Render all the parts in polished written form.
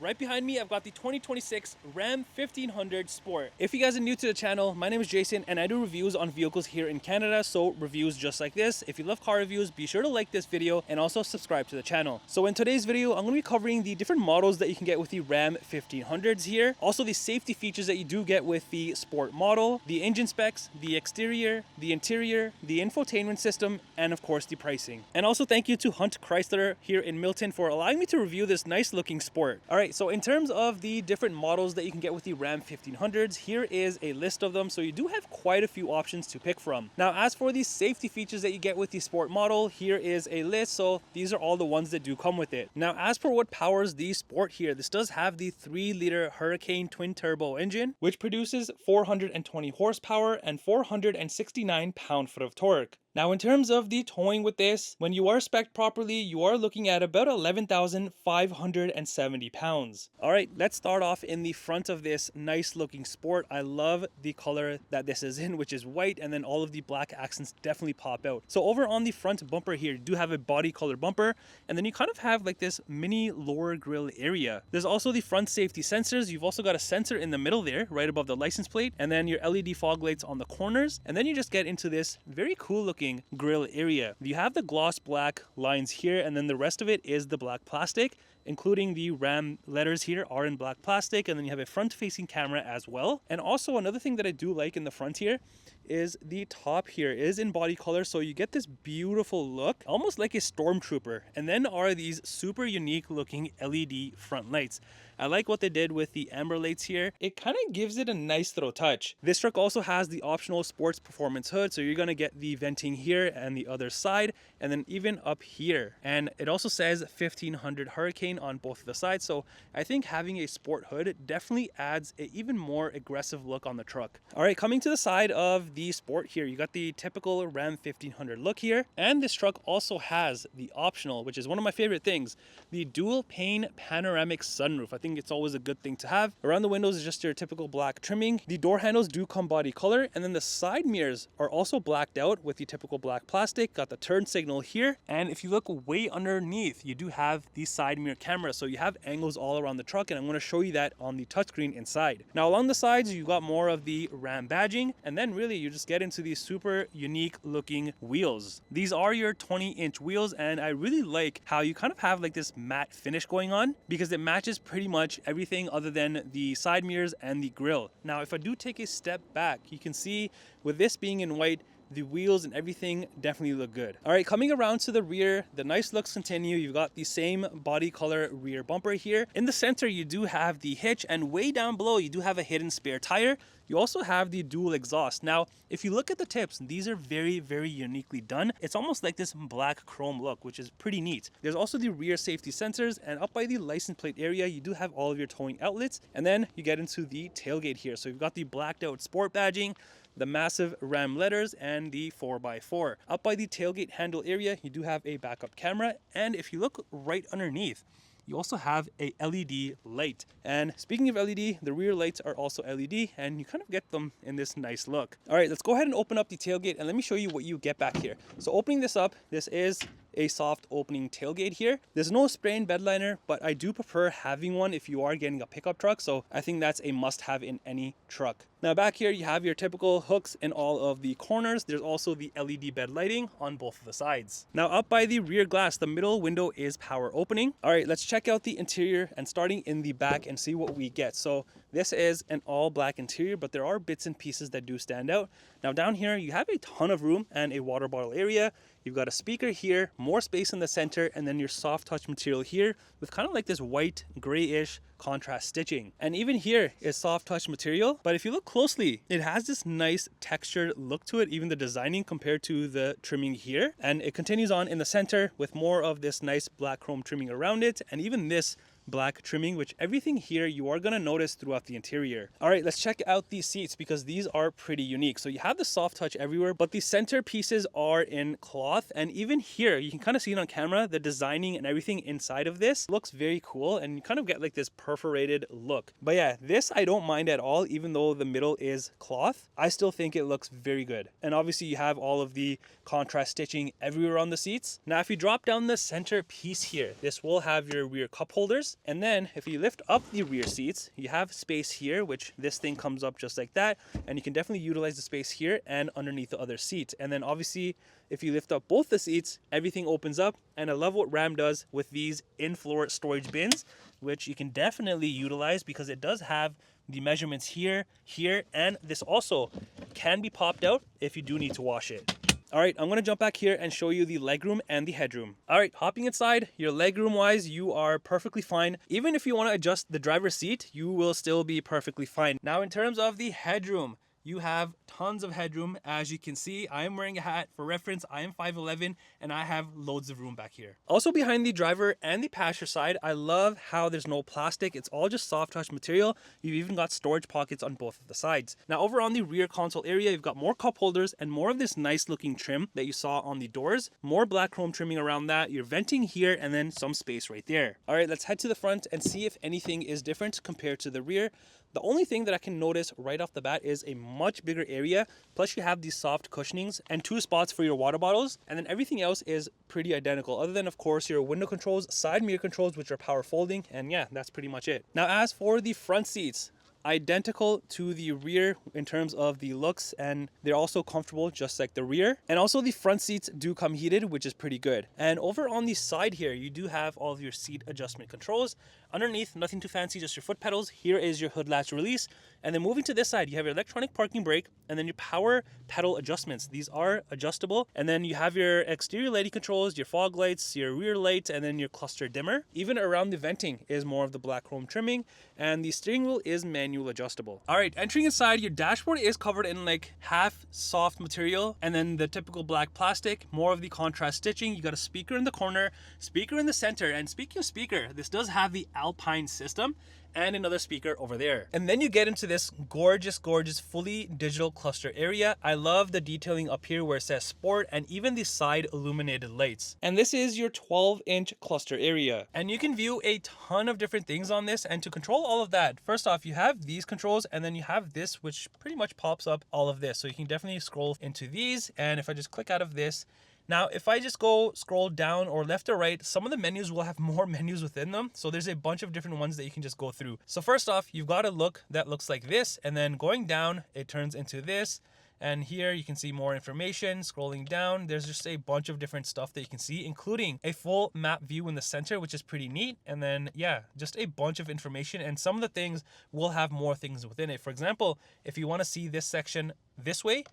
Right behind me, I've got the 2026 Ram 1500 Sport. If you guys are new to the channel, my name is Jason and I do reviews on vehicles here in Canada, so reviews just like this. If you love car reviews, be sure to like this video and also subscribe to the channel. So in today's video, I'm going to be covering the different models that you can get with the Ram 1500s here. Also the safety features that you do get with the Sport model, the engine specs, the exterior, the interior, the infotainment system, and of course the pricing. And also thank you to Hunt Chrysler here in Milton for allowing me to review this nice looking Sport. Alright, so in terms of the different models that you can get with the Ram 1500s, here is a list of them. So you do have quite a few options to pick from. Now as for the safety features that you get with the Sport model, here is a list. So these are all the ones that do come with it. Now as for what powers the Sport here, this does have the 3-liter Hurricane twin turbo engine, which produces 420 horsepower and 469 pound-foot of torque. Now in terms of the towing with this, when you are spec'd properly, you are looking at about 11,570 pounds. Alright, let's start off in the front of this nice looking Sport. I love the color that this is in, which is white, and then all of the black accents definitely pop out. So over on the front bumper here, you do have a body color bumper, and then you kind of have like this mini lower grille area. There's also the front safety sensors. You've also got a sensor in the middle there, right above the license plate, and then your LED fog lights on the corners, and then you just get into this very cool looking grille area. You have the gloss black lines here, and then the rest of it is the black plastic, including the Ram letters here are in black plastic, and then you have a front facing camera as well. And also another thing that I do like in the front here is the top here is in body color, so you get this beautiful look almost like a stormtrooper. And then are these super unique looking LED front lights. I like what they did with the amber lights here. It kind of gives it a nice little touch. This truck also has the optional sports performance hood, so you're going to get the venting here and the other side, and then even up here. And it also says 1500 Hurricane on both of the sides, so I think having a Sport hood definitely adds an even more aggressive look on the truck. All right, coming to the side of the Sport here, you got the typical Ram 1500 look here, and this truck also has the optional, which is one of my favorite things, the dual pane panoramic sunroof. I think it's always a good thing to have. Around the windows is just your typical black trimming. The door handles do come body color, and then the side mirrors are also blacked out with the typical black plastic. Got the turn signal here, and if you look way underneath, you do have the side mirror camera, so you have angles all around the truck, and I'm going to show you that on the touchscreen inside. Now along the sides, you got more of the Ram badging, and then really you just get into these super unique looking wheels. These are your 20-inch wheels, and I really like how you kind of have like this matte finish going on, because it matches pretty much everything other than the side mirrors and the grille. Now if I do take a step back, you can see with this being in white, the wheels and everything definitely look good. All right, coming around to the rear, the nice looks continue. You've got the same body color rear bumper here. In the center, you do have the hitch, and way down below, you do have a hidden spare tire. You also have the dual exhaust. Now, if you look at the tips, these are very, very uniquely done. It's almost like this black chrome look, which is pretty neat. There's also the rear safety sensors, and up by the license plate area, you do have all of your towing outlets, and then you get into the tailgate here. So you've got the blacked out Sport badging, the massive Ram letters, and the 4x4. Up by the tailgate handle area, you do have a backup camera, and if you look right underneath, you also have a LED light. And speaking of LED, the rear lights are also LED, and you kind of get them in this nice look. All right, let's go ahead and open up the tailgate, and let me show you what you get back here. So opening this up, this is a soft opening tailgate here. There's no spray-in bed liner, but I do prefer having one if you are getting a pickup truck, so I think that's a must-have in any truck. Now back here, you have your typical hooks in all of the corners. There's also the LED bed lighting on both of the sides. Now up by the rear glass, the middle window is power opening. All right, let's check out the interior, and starting in the back and see what we get. So this is an all black interior, but there are bits and pieces that do stand out. Now down here, you have a ton of room and a water bottle area. You've got a speaker here, more space in the center, and then your soft touch material here with kind of like this white grayish contrast stitching. And even here is soft touch material, but if you look closely, it has this nice textured look to it, even the designing compared to the trimming here. And it continues on in the center with more of this nice black chrome trimming around it, and even this black trimming, which everything here you are going to notice throughout the interior. All right, let's check out these seats because these are pretty unique. So you have the soft touch everywhere, but the center pieces are in cloth, and even here you can kind of see it on camera, the designing and everything inside of this looks very cool, and you kind of get like this perforated look. But yeah, this I don't mind at all. Even though the middle is cloth, I still think it looks very good. And obviously you have all of the contrast stitching everywhere on the seats. Now if you drop down the center piece here, this will have your rear cup holders. seats. And then if you lift up the rear seats, you have space here, which this thing comes up just like that. And you can definitely utilize the space here and underneath the other seat. And then obviously, if you lift up both the seats, everything opens up. And I love what Ram does with these in-floor storage bins, which you can definitely utilize because it does have the measurements here, here, and this also can be popped out if you do need to wash it. All right, I'm gonna jump back here and show you the legroom and the headroom. All right, hopping inside, your legroom wise, you are perfectly fine. Even if you wanna adjust the driver's seat, you will still be perfectly fine. Now, in terms of the headroom, you have tons of headroom. As you can see, I am wearing a hat. For reference, I am 5'11", and I have loads of room back here. Also behind the driver and the passenger side, I love how there's no plastic. It's all just soft touch material. You've even got storage pockets on both of the sides. Now over on the rear console area, you've got more cup holders and more of this nice looking trim that you saw on the doors. More black chrome trimming around that. You're venting here and then some space right there. All right, let's head to the front and see if anything is different compared to the rear. The only thing that I can notice right off the bat is a much bigger area. Plus you have these soft cushionings and 2 spots for your water bottles. And then everything else is pretty identical, other than of course your window controls, side mirror controls, which are power folding. And yeah, that's pretty much it. Now as for the front seats, identical to the rear in terms of the looks, and they're also comfortable just like the rear. And also the front seats do come heated, which is pretty good. And over on the side here, you do have all of your seat adjustment controls. Underneath, nothing too fancy, just your foot pedals. Here is your hood latch release. And then moving to this side, you have your electronic parking brake and then your power pedal adjustments. These are adjustable. And then you have your exterior lighting controls, your fog lights, your rear lights, and then your cluster dimmer. Even around the venting is more of the black chrome trimming, and the steering wheel is manual adjustable. All right, entering inside, your dashboard is covered in like half soft material and then the typical black plastic, more of the contrast stitching. You got a speaker in the corner, speaker in the center, and speaking of speaker, this does have the Alpine system and another speaker over there. And then you get into this gorgeous, fully digital cluster area. I love the detailing up here where it says sport and even the side illuminated lights. And this is your 12-inch cluster area. And you can view a ton of different things on this. And to control all of that, first off, you have these controls and then you have this, which pretty much pops up all of this. So you can definitely scroll into these. And if I just click out of this, now, if I just go scroll down or left or right, some of the menus will have more menus within them. So there's a bunch of different ones that you can just go through. So first off, you've got a look that looks like this, and then going down, it turns into this. And here you can see more information. Scrolling down, there's just a bunch of different stuff that you can see, including a full map view in the center, which is pretty neat. And then, yeah, just a bunch of information. And some of the things will have more things within it. For example, if you want to see this section this way,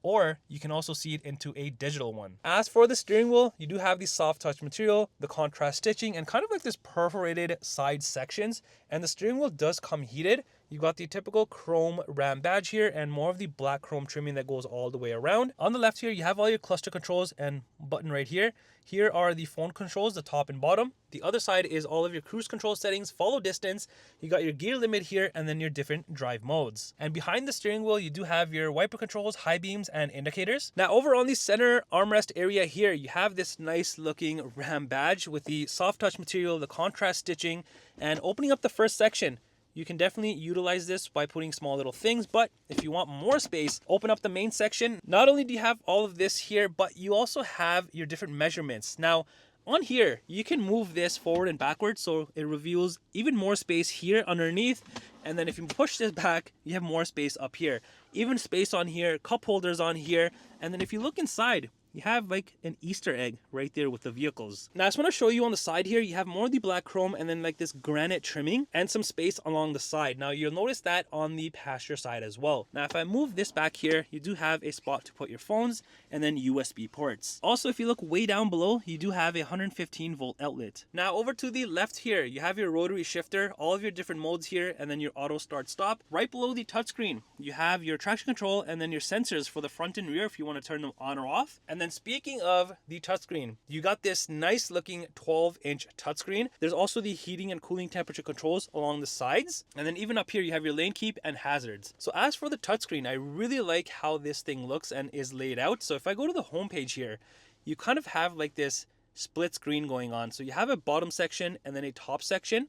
or you can also see it into a digital one. As for the steering wheel, you do have the soft touch material, the contrast stitching, and kind of like this perforated side sections. And the steering wheel does come heated. You've got the typical chrome Ram badge here and more of the black chrome trimming that goes all the way around. On the left here, you have all your cluster controls and button right here. Here are the phone controls, the top and bottom. The other side is all of your cruise control settings, follow distance. You got your gear limit here and then your different drive modes. And behind the steering wheel, you do have your wiper controls, high beams, and indicators. Now over on the center armrest area here, you have this nice looking Ram badge with the soft touch material, the contrast stitching, and opening up the first section. You can definitely utilize this by putting small little things, but if you want more space, open up the main section. Not only do you have all of this here, but you also have your different measurements. Now, on here, you can move this forward and backwards, so it reveals even more space here underneath. And then if you push this back, you have more space up here. Even space on here, cup holders on here. And then if you look inside, you have like an Easter egg right there with the vehicles. Now I just want to show you on the side here, you have more of the black chrome and then like this granite trimming and some space along the side. Now you'll notice that on the passenger side as well. Now if I move this back here, you do have a spot to put your phones and then USB ports. Also, if you look way down below, you do have a 115 volt outlet. Now over to the left here, you have your rotary shifter, all of your different modes here, and then your auto start stop. Right below the touchscreen, you have your traction control and then your sensors for the front and rear if you want to turn them on or off. And then speaking of the touchscreen, you got this nice looking 12-inch touchscreen. There's also the heating and cooling temperature controls along the sides. And then even up here, you have your lane keep and hazards. So as for the touchscreen, I really like how this thing looks and is laid out. So if I go to the home page here, you kind of have like this split screen going on. So you have a bottom section and then a top section.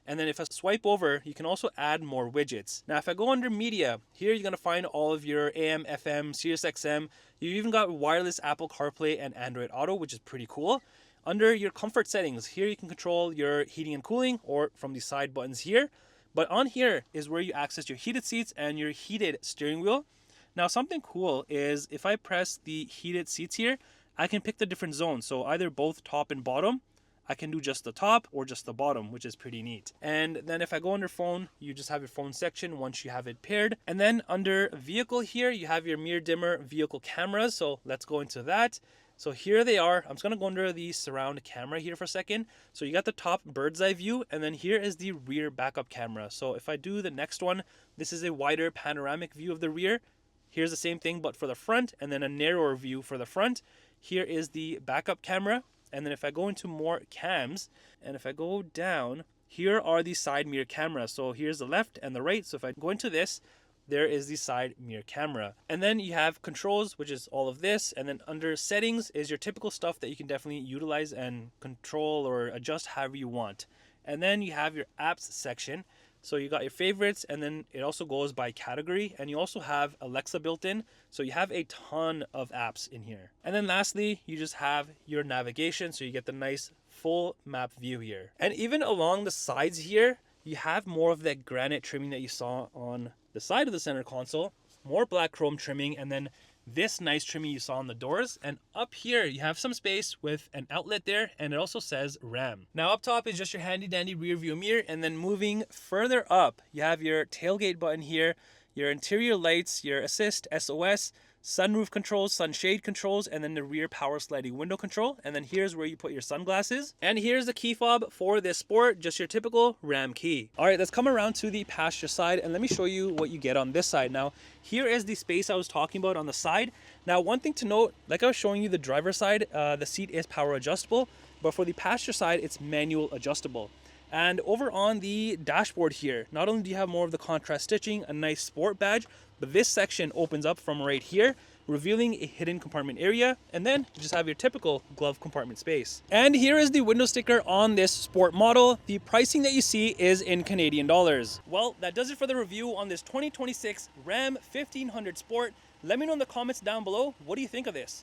And then if I swipe over, you can also add more widgets. Now, if I go under media, here you're going to find all of your AM, FM, Sirius XM. You even got wireless Apple CarPlay and Android Auto, which is pretty cool. Under your comfort settings, here you can control your heating and cooling or from the side buttons here. But on here is where you access your heated seats and your heated steering wheel. Now something cool is if I press the heated seats here, I can pick the different zones. So either both top and bottom, I can do just the top or just the bottom, which is pretty neat. And then if I go under phone, you just have your phone section once you have it paired. And then under vehicle here, you have your mirror dimmer vehicle cameras. So let's go into that. So here they are. I'm just going to go under the surround camera here for a second. So you got the top bird's eye view, and then here is the rear backup camera. So if I do the next one, this is a wider panoramic view of the rear. Here's the same thing, but for the front, and then a narrower view for the front. Here is the backup camera. And then if I go into more cams, and if I go down, here are the side mirror cameras. So here's the left and the right. So if I go into this, there is the side mirror camera. And then you have controls, which is all of this. And then under settings is your typical stuff that you can definitely utilize and control or adjust however you want. And then you have your apps section. So you got your favorites, and then it also goes by category, and you also have Alexa built in. So you have a ton of apps in here. And then lastly, you just have your navigation. So you get the nice full map view here. And even along the sides here, you have more of that granite trimming that you saw on the side of the center console, more black chrome trimming, and then this nice trimming you saw on the doors. And up here you have some space with an outlet there, and it also says RAM. Now up top is just your handy dandy rear view mirror, and then moving further up you have your tailgate button here, your interior lights, your assist, SOS, sunroof controls, sunshade controls, and then the rear power sliding window control. And then here's where you put your sunglasses. And here's the key fob for this Sport, just your typical RAM key. All right, let's come around to the passenger side and let me show you what you get on this side. Now, here is the space I was talking about on the side. Now, one thing to note, like I was showing you the driver's side, the seat is power adjustable, but for the passenger side, it's manual adjustable. And over on the dashboard here, not only do you have more of the contrast stitching, a nice sport badge, but this section opens up from right here, revealing a hidden compartment area, and then you just have your typical glove compartment space. And here is the window sticker on this Sport model. The pricing that you see is in Canadian dollars. Well, that does it for the review on this 2026 Ram 1500 Sport. Let me know in the comments down below, what do you think of this?